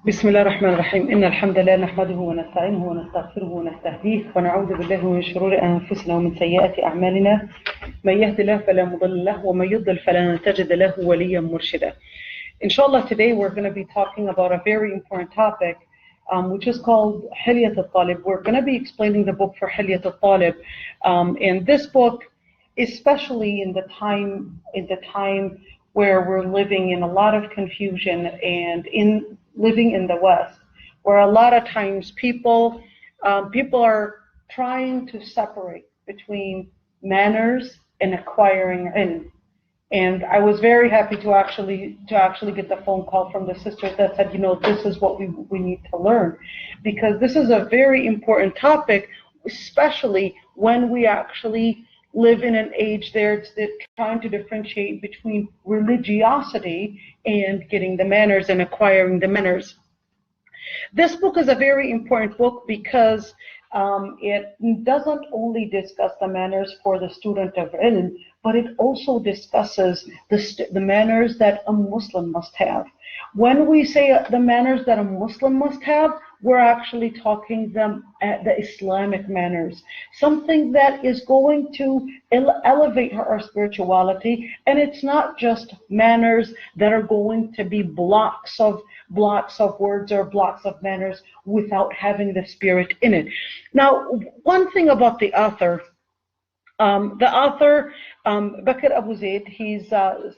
بسم الله الرحمن الرحيم إن الحمد لله نحمده ونستعينه ونستغفره ونستهديه ونعوذ بالله من شرور أنفسنا ومن سيئات أعمالنا من يهد الله فلا مضل له ومن يضلل فلن تجد له وليا مرشدا. Inshallah, today we're going to be talking about a very important topic which is called Hilyat Talib. We're going to be explaining the book for Hilyat Talib, and this book, especially in the time where we're living in a lot of confusion and in living in the West, where a lot of times people are trying to separate between manners and acquiring ilm. And I was very happy to actually get the phone call from the sisters that said, this is what we need to learn, because this is a very important topic, especially when we actually live in an age that's trying to differentiate between religiosity and getting the manners and acquiring the manners. This book is a very important book because it doesn't only discuss the manners for the student of ilm, but it also discusses the manners that a Muslim must have. When we say the manners that a Muslim must have, we're actually talking the Islamic manners, something that is going to elevate our spirituality, and it's not just manners that are going to be blocks of words or blocks of manners without having the spirit in it. Now, one thing about the author, Bakr Abu Zayd, he's an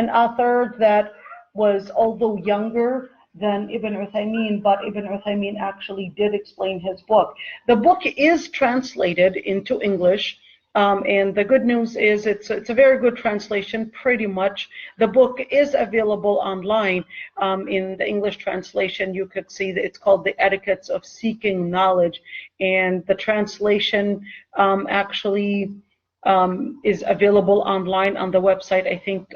author that was, although younger than Ibn Uthaymeen, but Ibn Uthaymeen actually did explain his book. The book is translated into English, and the good news is it's a very good translation, pretty much. The book is available online. In the English translation, you could see that it's called The Etiquettes of Seeking Knowledge, and the translation actually is available online on the website, I think,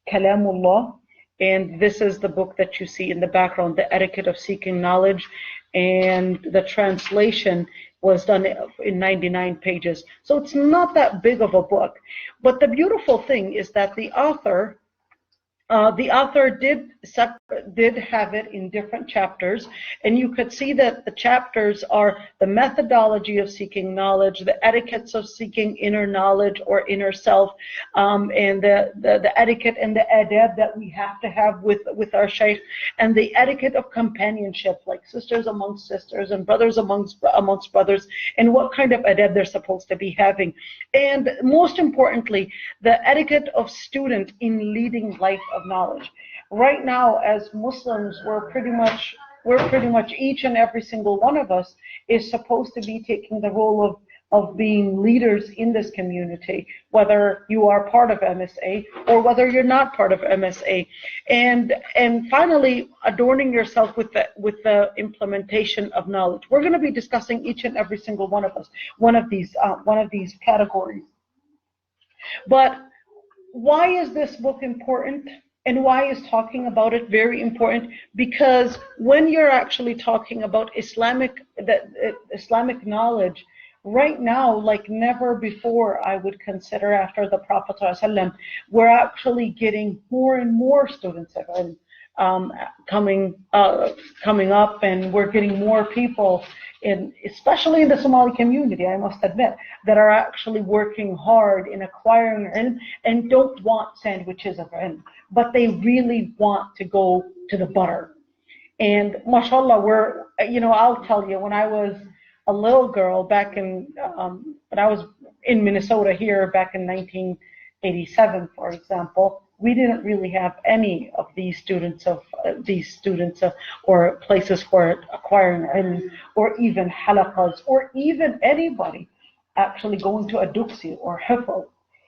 Kalamullah. And this is the book that you see in the background, The Etiquette of Seeking Knowledge. And the translation was done in 99 pages. So it's not that big of a book. But the beautiful thing is that the author did have it in different chapters, and you could see that the chapters are the methodology of seeking knowledge, the etiquettes of seeking inner knowledge or inner self, and the etiquette and the adab that we have to have with our shaykh, and the etiquette of companionship, like sisters amongst sisters and brothers amongst brothers, and what kind of adab they're supposed to be having, and most importantly, the etiquette of student in leading life of knowledge. Right now, as Muslims, we're pretty much each and every single one of us is supposed to be taking the role of being leaders in this community, whether you are part of MSA or whether you're not part of MSA, and finally adorning yourself with the implementation of knowledge. We're going to be discussing each and every single one of us, one of these categories. But why is this book important? And why is talking about it very important? Because when you're actually talking about Islamic knowledge, right now, like never before, I would consider, after the Prophet ﷺ, we're actually getting more and more students of ilm coming up, and we're getting more people, especially in the Somali community, I must admit, that are actually working hard in acquiring ilm and don't want sandwiches of ilm, but they really want to go to the butter. And mashallah, I'll tell you, when I was a little girl back when I was in Minnesota here back in 1987, for example, we didn't really have any of these students or places for acquiring ilm, or even halaqas, or even anybody actually going to a duksi or hifl.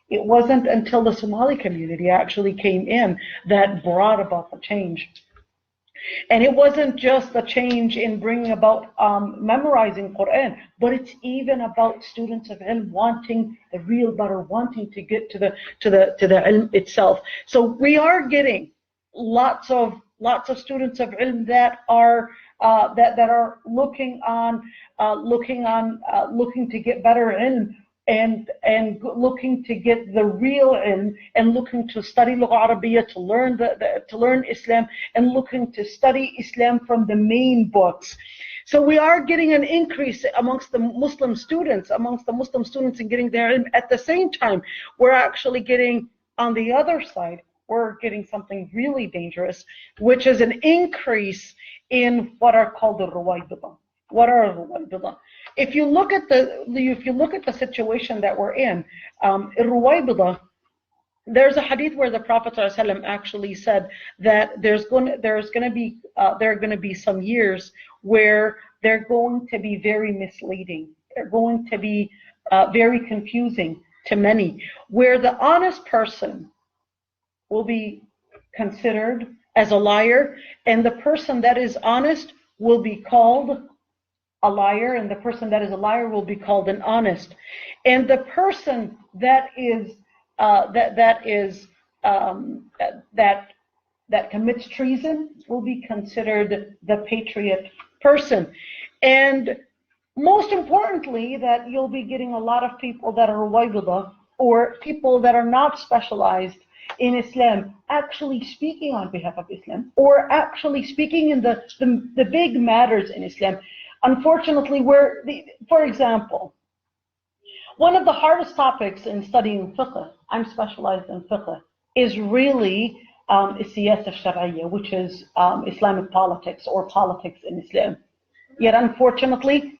It wasn't until the Somali community actually came in that brought about the change. And it wasn't just the change in bringing about memorizing Quran, but it's even about students of ilm wanting the real butter, wanting to get to the ilm itself. So we are getting lots of students of ilm that are looking to get better ilm, and looking to get the real ilm, and looking to study Lugha Arabiya, to learn Islam, and looking to study Islam from the main books. So we are getting an increase amongst the Muslim students, in getting their ilm. At the same time, we're actually getting, on the other side, we're getting something really dangerous, which is an increase in what are called the Ruwaybidah. What are Ruwaybidah? If you look at the situation that we're in, Ruwaybidah, there's a hadith where the Prophet ﷺ actually said that there are going to be some years where they're going to be very misleading. They're going to be very confusing to many, where the honest person will be considered as a liar, and the person that is honest will be called a liar, and the person that is a liar will be called an honest, and the person that commits treason will be considered the patriot person. And most importantly, that you'll be getting a lot of people that are Ruwaybidah, or people that are not specialized in Islam, actually speaking on behalf of Islam, or actually speaking in the big matters in Islam. Unfortunately, for example, one of the hardest topics in studying fiqh, I'm specialized in fiqh, is really siyasa al-shar'iyya, which is Islamic politics, or politics in Islam. Yet unfortunately,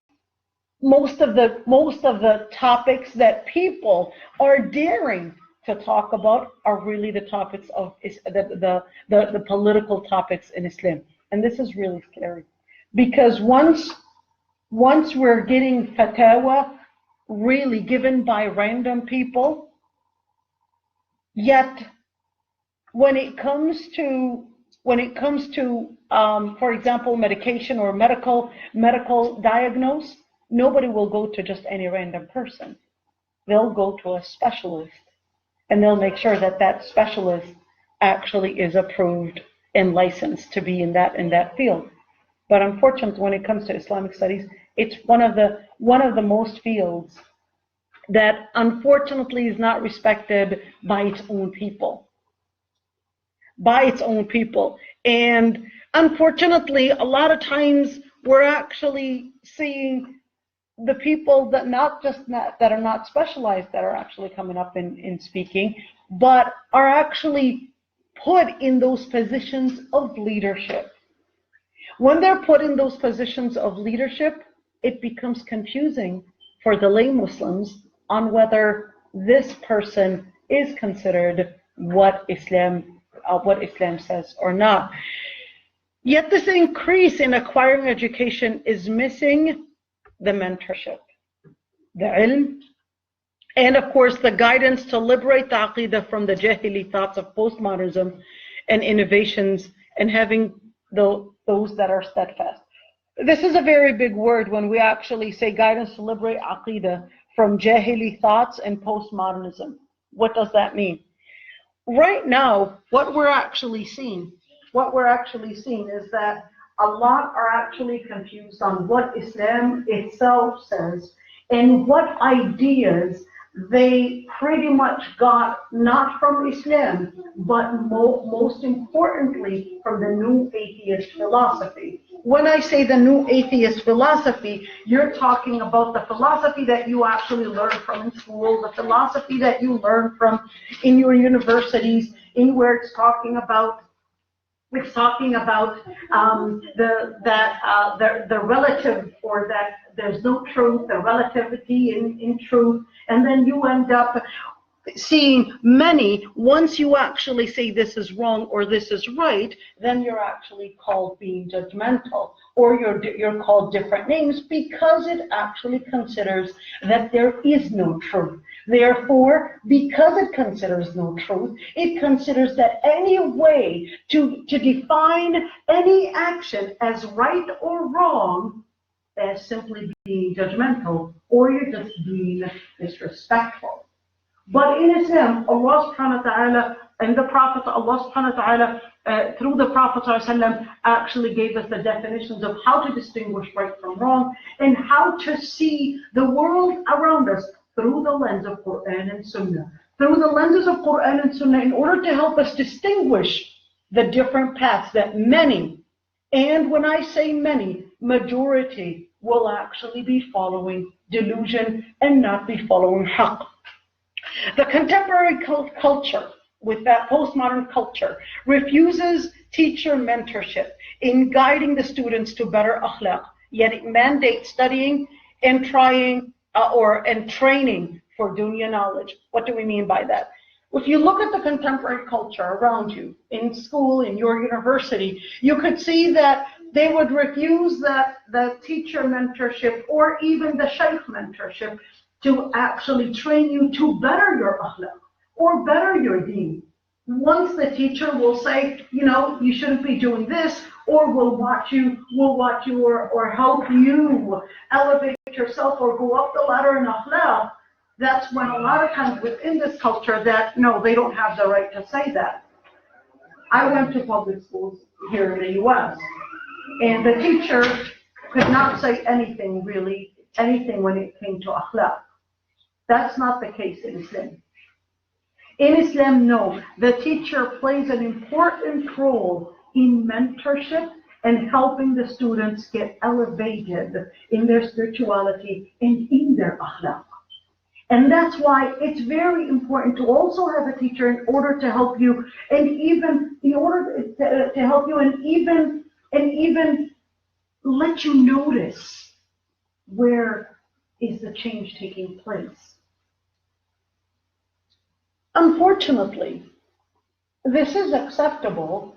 most of the topics that people are daring to talk about are really the topics of the political topics in Islam. And this is really scary, because once we're getting fatwa really given by random people, yet when it comes to for example, medication or medical diagnose, nobody will go to just any random person. They'll go to a specialist, and they'll make sure that specialist actually is approved and licensed to be in that field. But unfortunately, when it comes to Islamic studies, it's one of the most fields that unfortunately is not respected by its own people. And unfortunately, a lot of times we're actually seeing the people that are not specialized, that are actually coming up in speaking, but are actually put in those positions of leadership. When they're put in those positions of leadership, it becomes confusing for the lay Muslims on whether this person is considered what Islam says or not. Yet this increase in acquiring education is missing the mentorship, the ilm, and of course the guidance to liberate the aqidah from the jahili thoughts of postmodernism and innovations, and having those that are steadfast. This is a very big word when we actually say guidance to liberate aqidah from jahili thoughts and postmodernism. What does that mean? Right now, what we're actually seeing is that a lot are actually confused on what Islam itself says and what ideas they pretty much got not from Islam, but most importantly from the new atheist philosophy. When I say the new atheist philosophy, you're talking about the philosophy that you actually learn from in school, the philosophy that you learn from in your universities, in where it's talking about the relative, or that there's no truth, the relativity in truth, and then you end up seeing many, once you actually say this is wrong or this is right, then you're actually called being judgmental, or you're called different names, because it actually considers that there is no truth. Therefore, because it considers no truth, it considers that any way to define any action as right or wrong as simply being judgmental, or you're just being disrespectful. But in Islam, Allah subhanahu wa ta'ala and the Prophet, Allah subhanahu wa ta'ala, through the Prophet ﷺ, actually gave us the definitions of how to distinguish right from wrong, and how to see the world around us through the lens of Quran and Sunnah. Through the lenses of Quran and Sunnah, in order to help us distinguish the different paths that many, and when I say many, majority, will actually be following delusion and not be following haqq. The contemporary culture, with that postmodern culture, refuses teacher mentorship in guiding the students to better akhlaq, yet it mandates studying and training for dunya knowledge. What do we mean by that? If you look at the contemporary culture around you, in school, in your university, you could see that they would refuse the teacher mentorship or even the shaykh mentorship to actually train you to better your akhlaq or better your deen. Once the teacher will say, you shouldn't be doing this, or will watch you or help you elevate yourself or go up the ladder in akhlaq, that's when a lot of times within this culture that, no, they don't have the right to say that. I went to public schools here in the US, and the teacher could not say anything when it came to akhlaq. That's not the case in Islam. In Islam, no, the teacher plays an important role in mentorship and helping the students get elevated in their spirituality and in their akhlaq. And that's why it's very important to also have a teacher in order to help you, and even let you notice where is the change taking place. Unfortunately, this is acceptable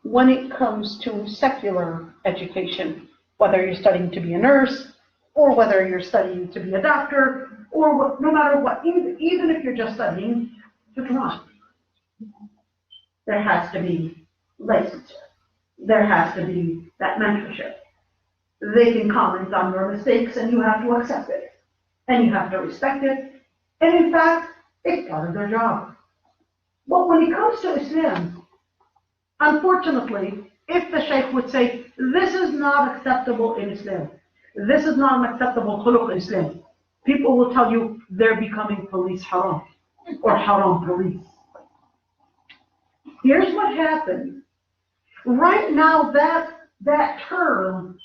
when it comes to secular education, whether you're studying to be a nurse or whether you're studying to be a doctor, or no matter what, even if you're just studying to drive. There has to be licensure. There has to be that mentorship. They can comment on your mistakes and you have to accept it. And you have to respect it. And in fact, it's part of their job. But when it comes to Islam, unfortunately, if the Shaykh would say, this is not acceptable in Islam, this is not an acceptable khuluq in Islam, people will tell you they're becoming police haram or haram police. Here's what happens. Right now, that term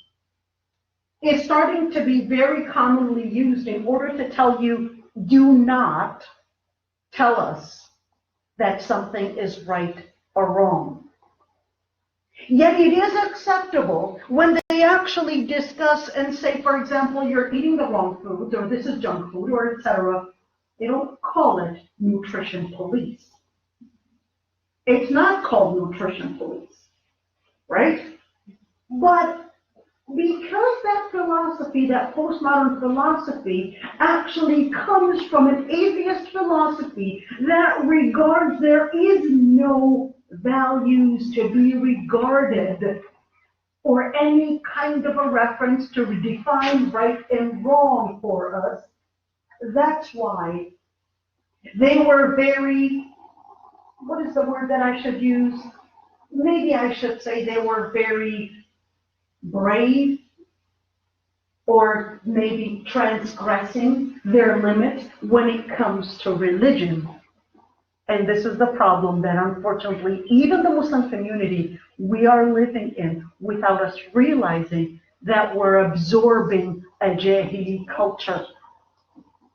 is starting to be very commonly used in order to tell you, do not tell us that something is right or wrong. Yet it is acceptable when they actually discuss and say, for example, you're eating the wrong foods, or this is junk food, or etc. They don't call it nutrition police. It's not called nutrition police, right? But because that philosophy, that postmodern philosophy, actually comes from an atheist philosophy that regards there is no values to be regarded or any kind of a reference to define right and wrong for us, that's why they were very, what is the word that I should use? Maybe I should say they were very brave, or maybe transgressing their limits when it comes to religion. And this is the problem that unfortunately even the Muslim community we are living in without us realizing that we're absorbing a Jahili culture.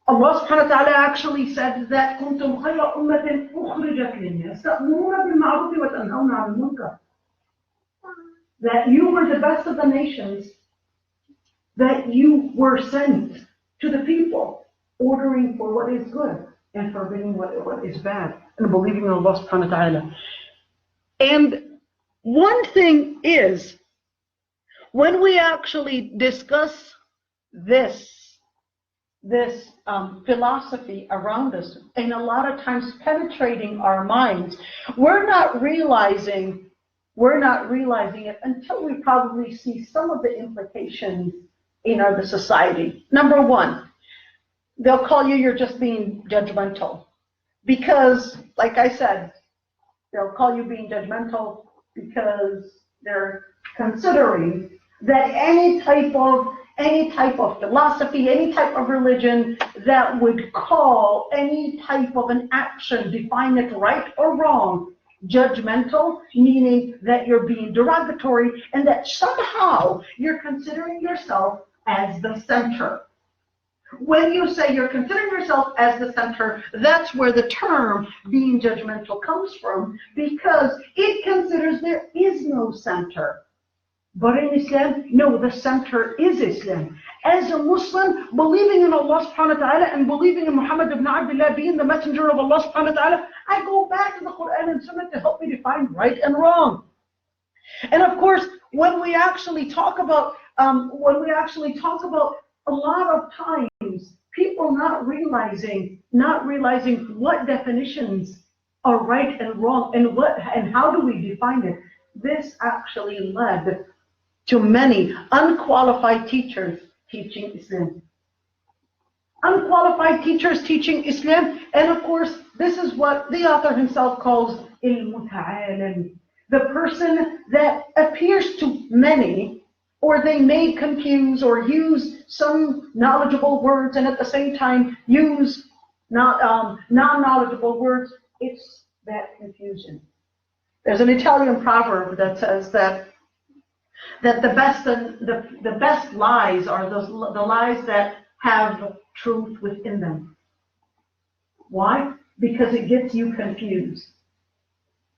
Allah subhanahu wa ta'ala actually said that كنتم خير أمة أخرجت للناس تأمرون بالمعروف وتنهون عن المنكر. That you were the best of the nations, that you were sent to the people, ordering for what is good and forbidding what is bad, and believing in Allah subhanahu wa ta'ala. And one thing is, when we actually discuss this philosophy around us, and a lot of times penetrating our minds, we're not realizing it until we probably see some of the implications in the society. Number one, they'll call you're just being judgmental. Because, like I said, they'll call you being judgmental because they're considering that any type of any type of philosophy, any type of religion that would call any type of an action, define it right or wrong, judgmental, meaning that you're being derogatory and that somehow you're considering yourself as the center. When you say you're considering yourself as the center, that's where the term being judgmental comes from, because it considers there is no center. But in Islam, no, the center is Islam. As a Muslim, believing in Allah subhanahu wa ta'ala and believing in Muhammad ibn Abdullah being the messenger of Allah subhanahu wa ta'ala, I go back to the Quran and Sunnah to help me define right and wrong. And of course, when we actually talk about a lot of times, people not realizing what definitions are right and wrong and how do we define it. This actually led to many unqualified teachers teaching Islam. Unqualified teachers teaching Islam, and of course, this is what the author himself calls al-muta'alim, the person that appears to many, or they may confuse or use some knowledgeable words and at the same time use non-knowledgeable words. It's that confusion. There's an Italian proverb that says that the best lies are the lies that have truth within them. Why? Because it gets you confused.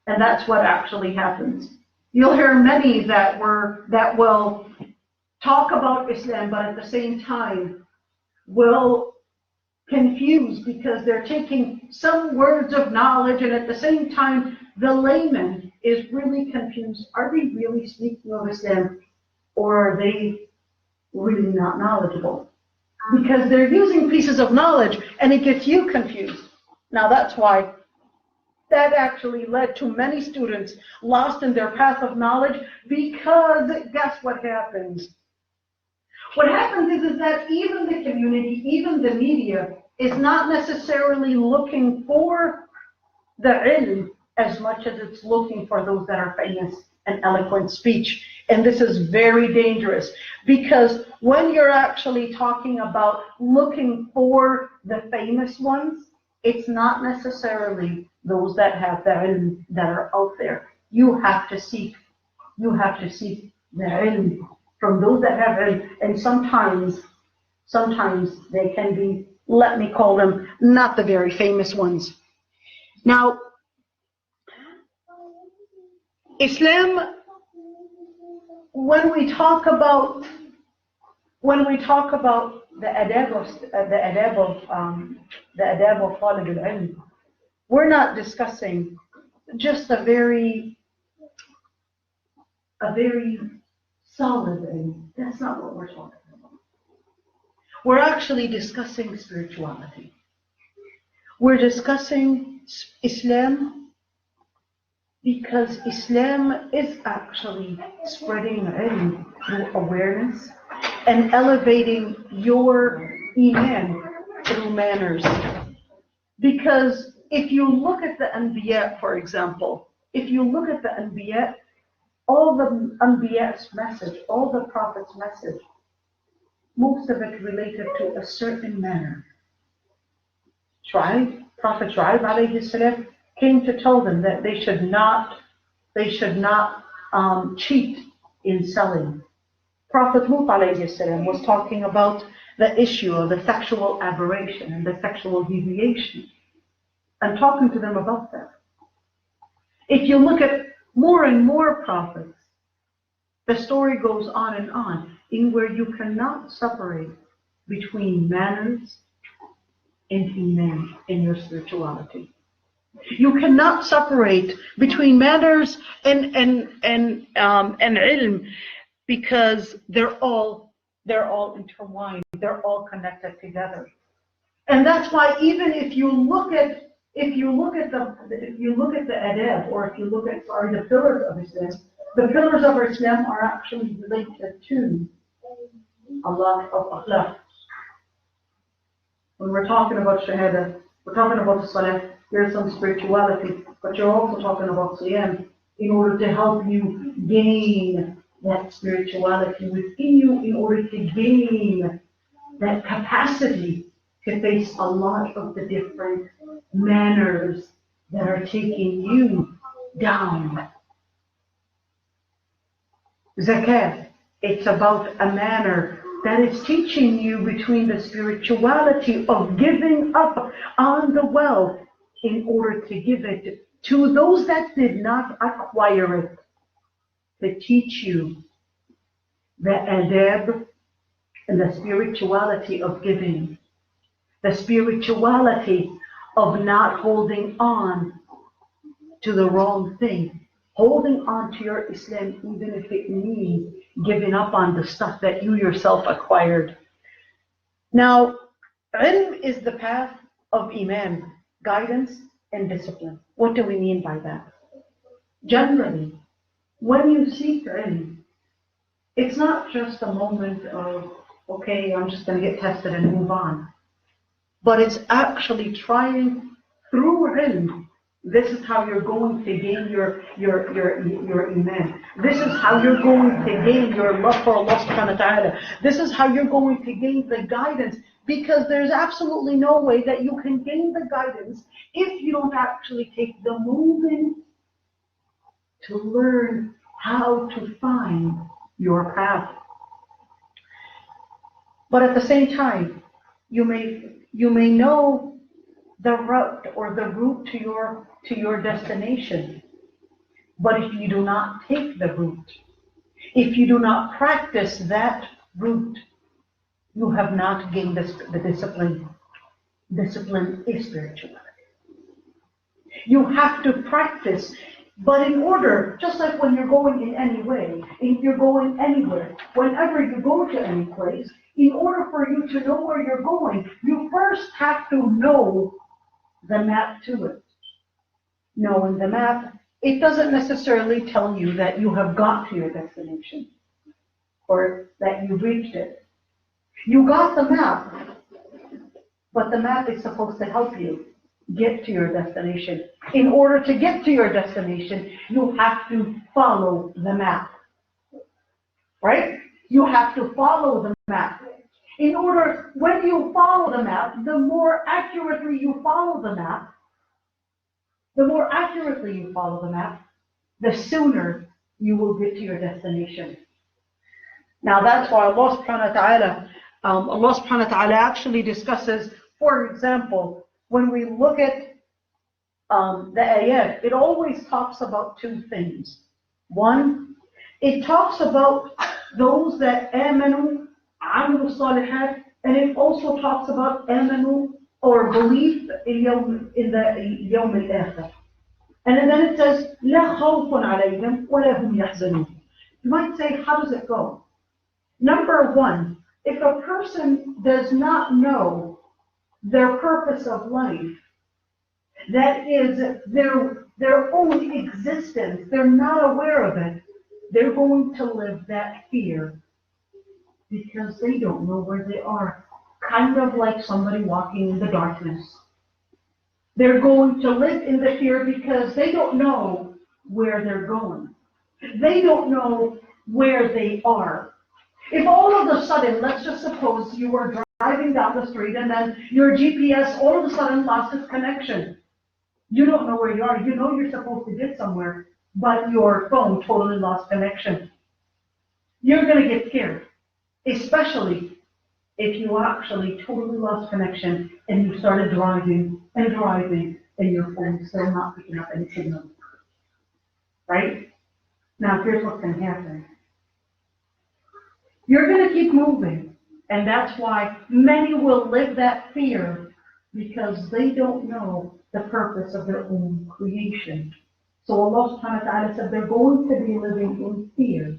And that's what actually happens. You'll hear many that will talk about Islam, but at the same time will confuse because they're taking some words of knowledge, and at the same time the layman is really confused. Are they really speaking of Islam, or are they really not knowledgeable? Because they're using pieces of knowledge and it gets you confused. Now that's why that actually led to many students lost in their path of knowledge, because guess what happens? What happens is that even the community, even the media, is not necessarily looking for the ilm as much as it's looking for those that are famous and eloquent speech. And this is very dangerous, because when you're actually talking about looking for the famous ones, it's not necessarily those that have the ilm that are out there. You have to seek the ilm from those that have ilm, and sometimes they can be, let me call them, not the very famous ones. Now, Islam, when we talk about the adab of Talib al Ilm, we're not discussing just a very solid ilm. That's not what we're talking about. We're actually discussing spirituality. We're discussing Islam, because Islam is actually spreading ilm through awareness and elevating your iman through manners. Because if you look at the Anbiya, for example, all the Anbiya's message, all the Prophet's message, most of it related to a certain manner. Prophet Shu'aib, alayhi, came to tell them that they should not cheat in selling. Prophet Lut, alayhi, was talking about the issue of the sexual aberration and the sexual deviation, and talking to them about that. If you look at more and more prophets, the story goes on and on, in where you cannot separate between manners and iman in your spirituality. You cannot separate between manners and ilm, because they're all intertwined, they're all connected together. And that's why even if you look at the adab, or if you look at the pillars of Islam, the pillars of Islam are actually related to Allah of akhlaq. When we're talking about shahada, we're talking about the salah, there's some spirituality, but you're also talking about siyam in order to help you gain that spirituality within you in order to gain that capacity to face a lot of the different manners that are taking you down. Zakat, it's about a manner that is teaching you between the spirituality of giving up on the wealth in order to give it to those that did not acquire it, to teach you the adab and the spirituality of giving, the spirituality of not holding on to the wrong thing, holding on to your Islam even if it means giving up on the stuff that you yourself acquired. Now, ilm is the path of iman, guidance and discipline. What do we mean by that? Generally, when you seek ilm, it's not just a moment of, okay, I'm just going to get tested and move on. But it's actually trying through ilm. This is how you're going to gain your iman. This is how you're going to gain your love for Allah subhanahu wa ta'ala. This is how you're going to gain the guidance, because there's absolutely no way that you can gain the guidance if you don't actually take the movement to learn how to find your path. But at the same time, you may know the route or the route to your destination. But if you do not take the route, if you do not practice that route, you have not gained the discipline. Discipline is spirituality. You have to practice, but in order, just like when you're going in any way, if you're going anywhere, whenever you go to any place, in order for you to know where you're going, you first have to know the map to it. Knowing the map, it doesn't necessarily tell you that you have got to your destination or that you reached it. You got the map, but the map is supposed to help you get to your destination. In order to get to your destination, you have to follow the map. Right? You have to follow the map. In order, when you follow the map, the more accurately you follow the map, the sooner you will get to your destination. Now that's why Allah subhanahu wa ta'ala actually discusses, for example, when we look at the ayat, it always talks about two things. One, it talks about those that amanu, amilu salihat, and it also talks about amanu, or belief in the yawm al-akhir. And then it says, لا خوف عليهم ولا هم يحزنون. You might say, how does it go? Number one, if a person does not know their purpose of life, that is their own existence, they're not aware of it, they're going to live that fear because they don't know where they are. Kind of like somebody walking in the darkness. They're going to live in the fear because they don't know where they're going. They don't know where they are. If all of a sudden, let's just suppose you were driving down the street and then your GPS all of a sudden lost its connection. You don't know where you are. You know you're supposed to get somewhere, but your phone totally lost connection. You're going to get scared, especially if you actually totally lost connection and you started driving and your phone's still not picking up any signal. Right? Now here's what's going to happen. You're going to keep moving, and that's why many will live that fear because they don't know the purpose of their own creation. So Allah subhanahu wa ta'ala said they're going to be living in fear.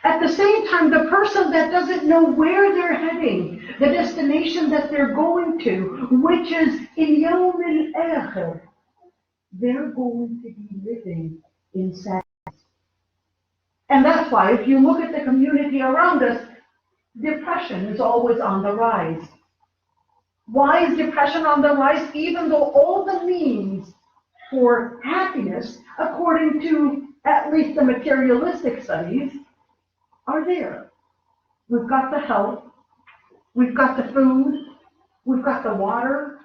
At the same time, the person that doesn't know where they're heading, the destination that they're going to, which is in yawm al-akhir, they're going to be living in sadness. And that's why, if you look at the community around us, depression is always on the rise. Why is depression on the rise? Even though all the means for happiness, according to at least the materialistic studies, are there. We've got the health, we've got the food, we've got the water,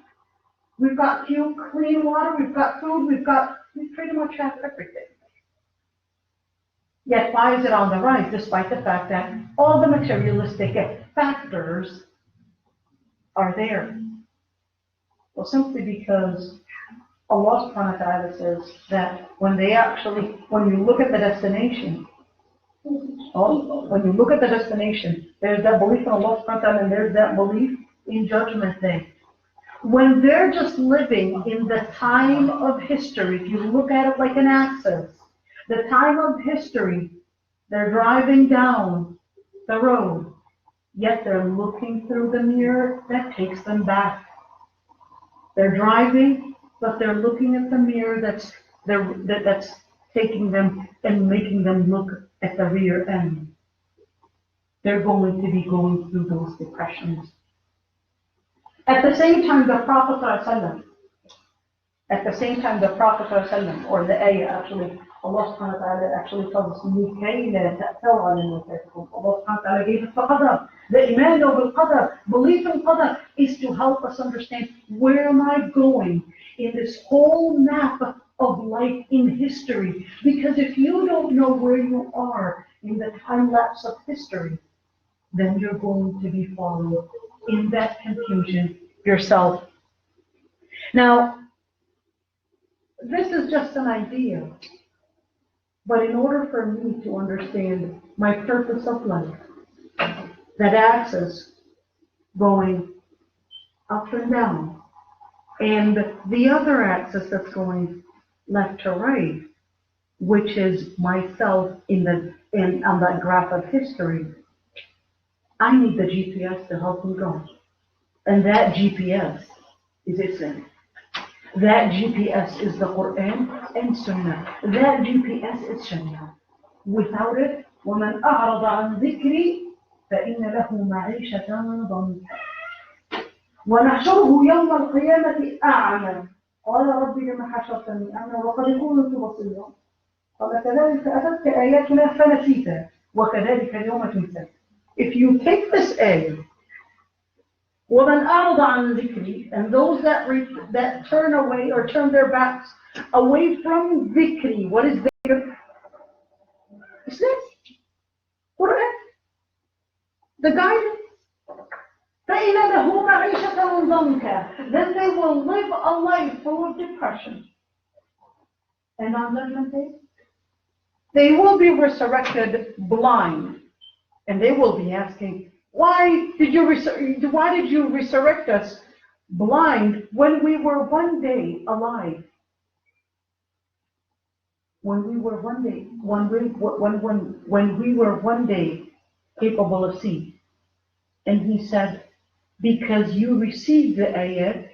we've got clean water, we've got food, we pretty much have everything. Yet why is it on the rise, despite the fact that all the materialistic factors are there? Well, simply because Allah subhanahu wa ta'ala says that when you look at the destination, there's that belief in Allah subhanahu wa ta'ala and there's that belief in Judgment Day. When they're just living in the time of history, if you look at it like an axis, the time of history, they're driving down the road, yet they're looking through the mirror that takes them back. They're driving, but they're looking at the mirror that's taking them and making them look at the rear end. They're going to be going through those depressions. At the same time, the Prophet ﷺ, or the ayah actually, Allah subhanahu wa ta'ala actually tells us, Allah subhanahu wa ta'ala gave us the qadr. The iman bil qadr, belief in qadr, is to help us understand where am I going in this whole map of life in history. Because if you don't know where you are in the time lapse of history, then you're going to be followed in that confusion yourself. Now, this is just an idea, but in order for me to understand my purpose of life, that axis going up and down, and the other axis that's going left to right, which is myself on that graph of history, I need the GPS to help me go. And that GPS is Islam. That GPS is the Quran and Sunnah. That GPS is Jannah. Without it, وَمَنْ أَعْرَضَ عَنْ ذِكْرِي فَإِنَّ لَهُ مَعِيشَةً ضَنكًا وَنَحْشُرُهُ يَوْمَ الْقِيَامَةِ أَعْمَى قَالَ رَبِّ لِمَ حَشَرْتَنِي أَعْمَى وَقَدْ كُنتُ بَصِيرًا قَالَ كَذَلِكَ أَتَتْكَ آيَاتُنَا فَنَسِيتَهَا وَكَذَلِكَ الْيَوْمَ تُنسَى. If you take this ayah, وَمَنْ أَعْرَضَ عَنْ ذِكْرِي, and those that turn away or turn their backs away from dhikri, what is dhikr? Islam, Quran, the guidance. فَإِنَّ لَهُ مَعِيشَةً ضَنكًا, then they will live a life full of depression. And on Judgment Day, they will be resurrected blind, and they will be asking, why did you resurrect us blind when we were one day alive? When we were one day capable of seeing. And he said, because you received the ayat,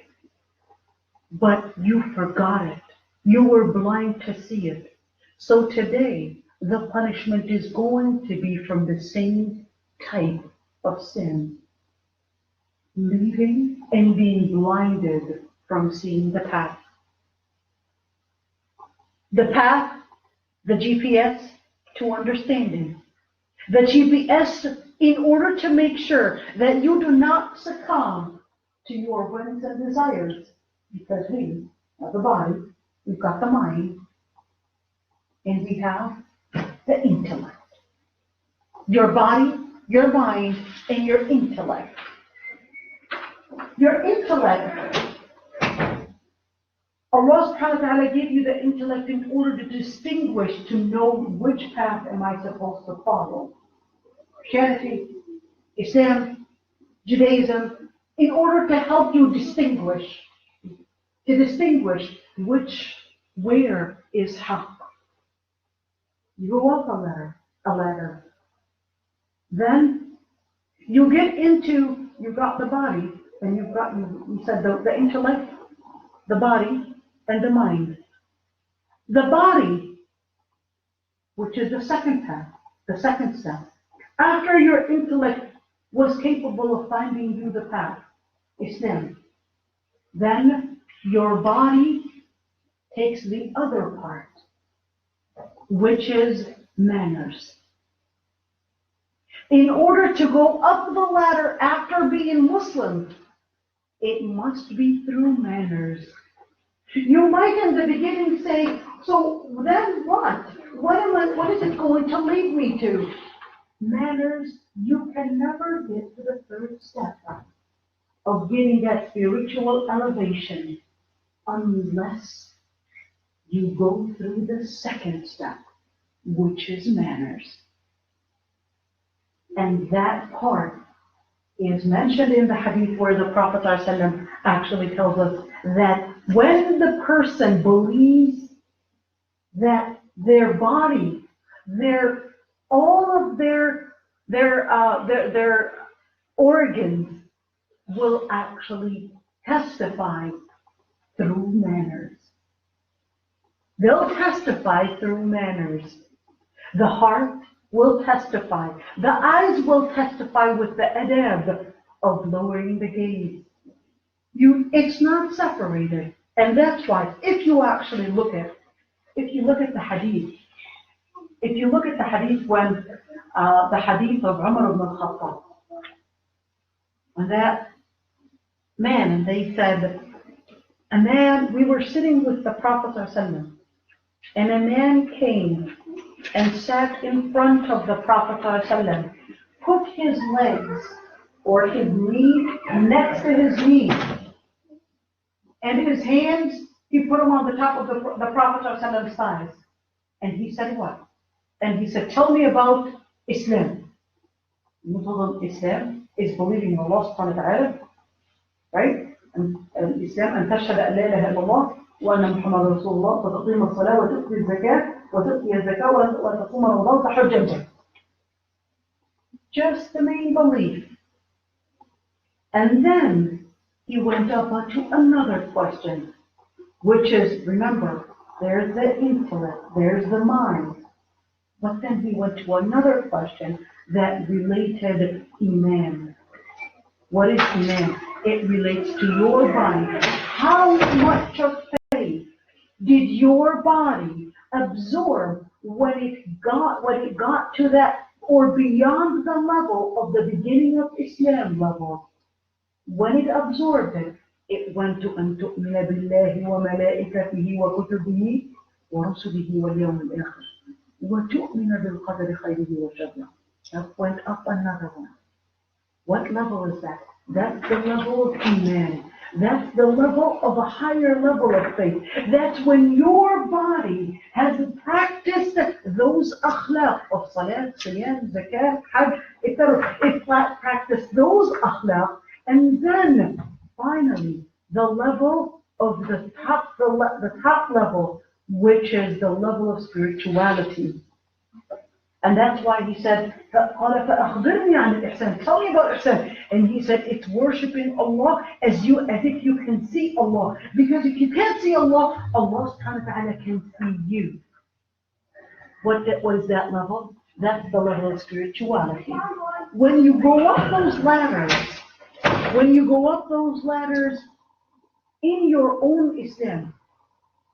but you forgot it. You were blind to see it. So today, the punishment is going to be from the same type of sin. Leaving and being blinded from seeing the path. The path, the GPS to understanding. The GPS in order to make sure that you do not succumb to your whims and desires. Because we have the body, we've got the mind, and we have the intellect. Your body, your mind, and your intellect. Your intellect, Allah subhanahu wa ta'ala gave you the intellect in order to distinguish, to know which path am I supposed to follow. Christianity, Islam, Judaism, in order to help you distinguish, where is haqq. You go up a ladder. Then you get into, you've got the body, and you said the intellect, the body, and the mind. The body, which is the second path, the second step. After your intellect was capable of finding you the path, Islam, then your body takes the other part, which is manners. In order to go up the ladder after being Muslim, it must be through manners. You might in the beginning say, so then what? What is it going to lead me to? Manners, you can never get to the third step of getting that spiritual elevation unless you go through the second step, which is manners. And that part is mentioned in the hadith where the Prophet ﷺ actually tells us that when the person believes that their body, all of their organs will actually testify through manners. They'll testify through manners. The heart will testify. The eyes will testify with the adab of lowering the gaze. It's not separated. And that's why, if you look at the hadith, when the hadith of Umar ibn al-Khattab, when that man, and they said, we were sitting with the Prophet ﷺ, and a man came and sat in front of the Prophet ﷺ, put his legs or his knee next to his knee, and his hands, he put them on the top of the Prophet ﷺ's thighs. And he said what? And he said, tell me about Islam. Islam is believing in Allah subhanahu wa ta'ala, right? And Islam, أن تشهد أن لا إله إلا الله وأن محمد رسول الله وتقيم الصلاة وتؤتي الزكاة وتؤتي الزكاة وتصوم رمضان وتحج البيت. Just the main belief. And then he went up to another question, which is, remember, there's the intellect, there's the mind. But then he went to another question that related Iman. What is Iman? It relates to your body. How much of faith did your body absorb when it got to that, or beyond the level of the beginning of Islam level? When it absorbed it, it went to أن تؤمن بالله وملائكته وكتبه ورسله واليوم الآخر وتؤمن بالقدر خيره وشره. That went up another one. What level is that? That's the level of Iman. That's the level of a higher level of faith. That's when your body has practiced those akhlaq of salat, siyam, zakat, hajj, etc. It practiced those akhlaq, and then finally the level of the top level, which is the level of spirituality. And that's why he said, قال فأخبرني عن الإحسان. Tell me about ihsan. And he said, it's worshiping Allah as if you can see Allah. Because if you can't see Allah, Allah subhanahu wa ta'ala can see you. What is that level? That's the level of spirituality. When you go up those ladders, in your own Islam,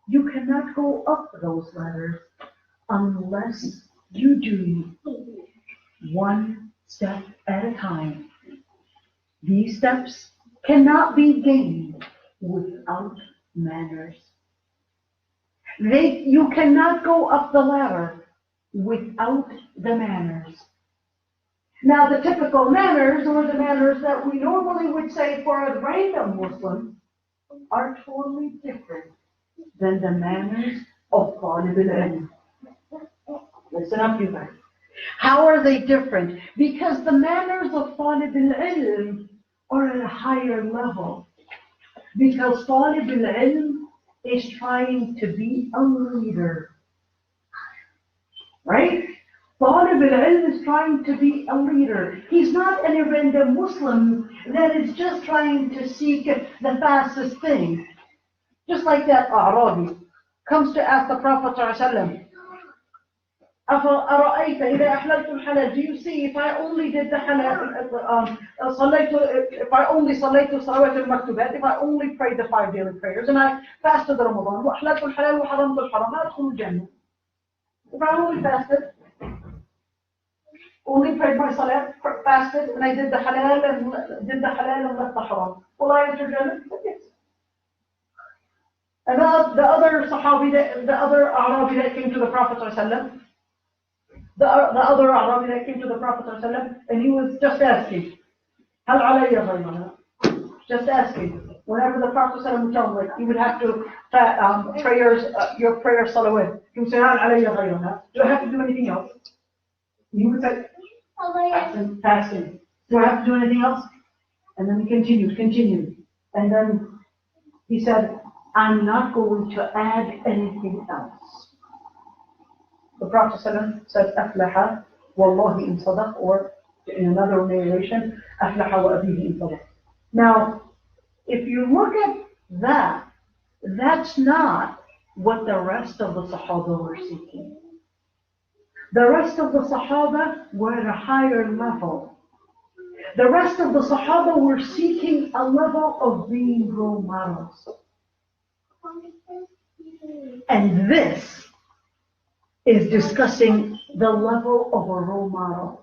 you cannot go up those ladders unless you do one step at a time. These steps cannot be gained without manners. You cannot go up the ladder without the manners. Now, the typical manners, or the manners that we normally would say for a random Muslim, are totally different than the manners of Talib al Ilm. Listen up, you guys. How are they different? Because the manners of Talib al Ilm are at a higher level. Because Talib al Ilm is trying to be a leader. Right? Talib al Ilm is trying to be a leader. He's not any random Muslim that is just trying to seek the fastest thing. Just like that A'rabi comes to ask the Prophet ﷺ, أَرَأَيْتَ إِذَا أَحْلَلْتُ الْحَلَالِ. Do you see if I only did the halal, if I only صليت الصلوات المكتوبات, if I only prayed the 5 daily prayers, and I fasted Ramadan, وأحللت الحلال وحرمت الحرام, أدخل الجنة. If I only fasted, only prayed my salat, fasted, and I did the halal and left the haram. Will I enter Jannah? Yes. And the other Sahabi, the other Arabi that came to the Prophet ﷺ, the other Arabi that came to the Prophet ﷺ, and he was just asking, Hal alayya ghayraha? Just asking. Whenever the Prophet ﷺ would tell him, like, you would have to your prayer salawat. He would say, Hal alayya ghayraha? Do I have to do anything else? He would say, fasting. Do I have to do anything else? And then he continued. And then he said, I'm not going to add anything else. The Prophet ﷺ said, Aflaha, wallahi in sadaq, or in another narration, Aflaha wa abihi in sadaq. Now, if you look at that, that's not what the rest of the Sahaba were seeking. The rest of the Sahaba were at a higher level. The rest of the Sahaba were seeking a level of being role models. And this is discussing the level of a role model,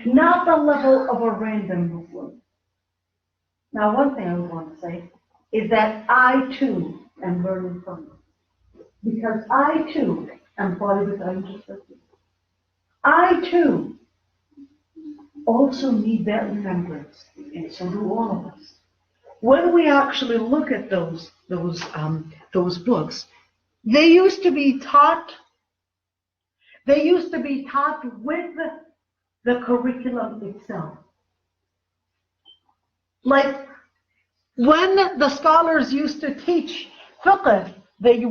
not the level of a random Muslim. Now, one thing I would want to say is that I too am learning from this, because I too am part of the I too also need that remembrance, and so do all of us. When we actually look at those books, they used to be taught with the curriculum itself. Like when the scholars used to teach fiqh, they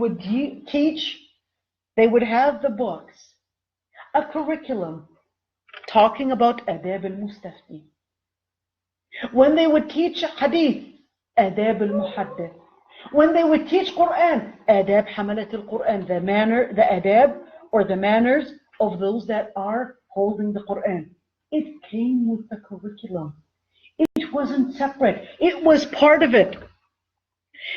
would have the books, a curriculum talking about adab al-mustafti. When they would teach hadith, adab al-muhaddith. When they would teach Quran, adab hamalat al-Quran, the adab or the manners of those that are holding the Quran. It came with the curriculum. It wasn't separate. It was part of it.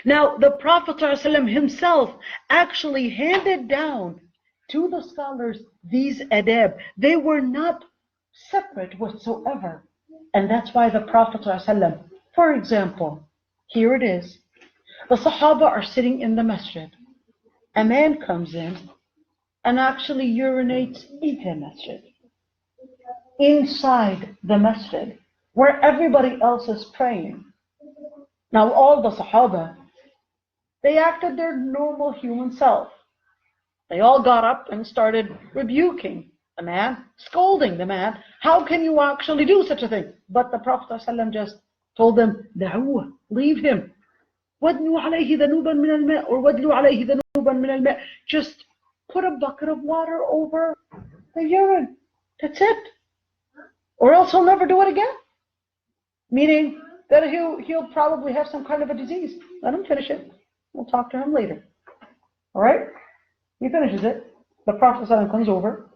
Now, the Prophet ﷺ himself actually handed down to the scholars these adab. They were not separate whatsoever. And that's why the Prophet ﷺ, for example, here it is. The Sahaba are sitting in the masjid. A man comes in and actually urinates in the masjid. Inside the masjid, where everybody else is praying. Now all the Sahaba, they acted their normal human self. They all got up and started rebuking the man, scolding the man. How can you actually do such a thing? But the Prophet ﷺ just told them, دعوه, leave him. وَادْلُوا عَلَيْهِ ذَنُوبًا مِنَ الْمَاءِ, or وَادْلُوا عَلَيْهِ ذَنُوبًا مِنَ الْمَاءِ. Just put a bucket of water over the urine. That's it. Or else he'll never do it again. Meaning that he'll probably have some kind of a disease. Let him finish it. We'll talk to him later. All right? He finishes it. The Prophet ﷺ comes over.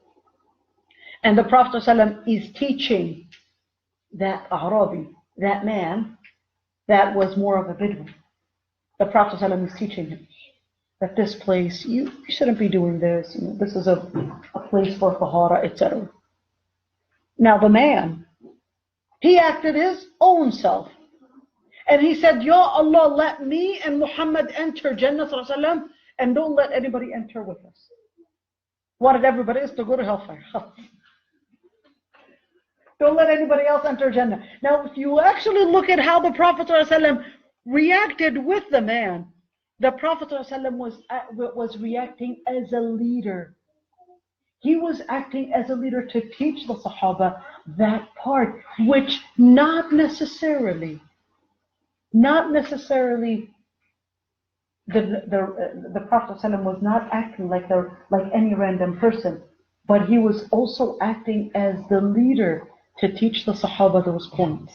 And the Prophet ﷺ is teaching that Arabi, that man, that was more of a Bedouin. The Prophet ﷺ is teaching him that this place, you shouldn't be doing this. This is a place for tahara, etc. Now the man, he acted his own self. And he said, Ya Allah, let me and Muhammad enter Jannah ﷺ, and don't let anybody enter with us. Wanted everybody else to go to hellfire. Don't let anybody else enter Jannah. Now, if you actually look at how the Prophet ﷺ reacted with the man, the Prophet ﷺ was reacting as a leader. He was acting as a leader to teach the Sahaba that part, which not necessarily the Prophet ﷺ was not acting like any random person, but he was also acting as the leader to teach the Sahaba those points.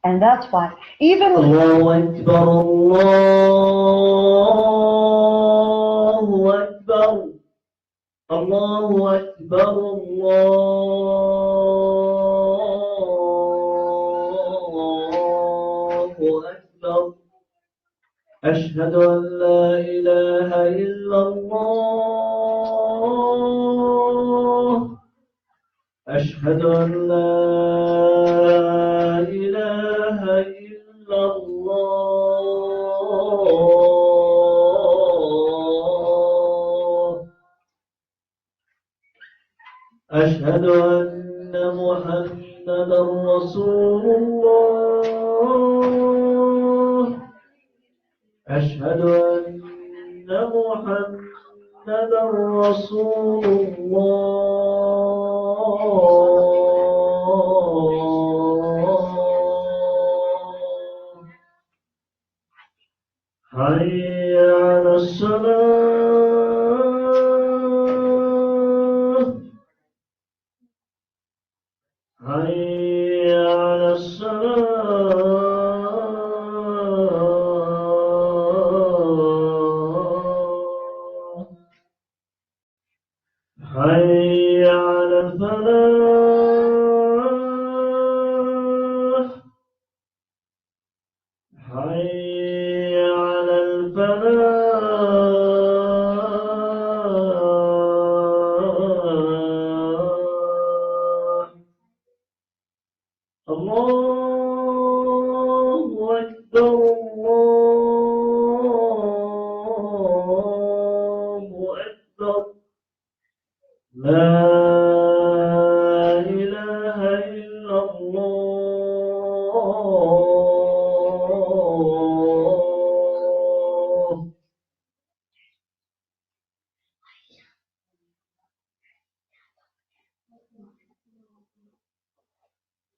And that's why even Allahu Akbar, Allahu Akbar, Allahu Akbar, Allahu Akbar. أشهد أن لا إله إلا الله أشهد أن لا إله إلا الله. أشهد أن محمدا رسول الله. أشهد أن محمدا رسول الله. حي على الصلاة. حي على الصلاة. حي على الفلاح. حي على الفلاح. الله أكبر. الله أكبر. لا إله إلا الله.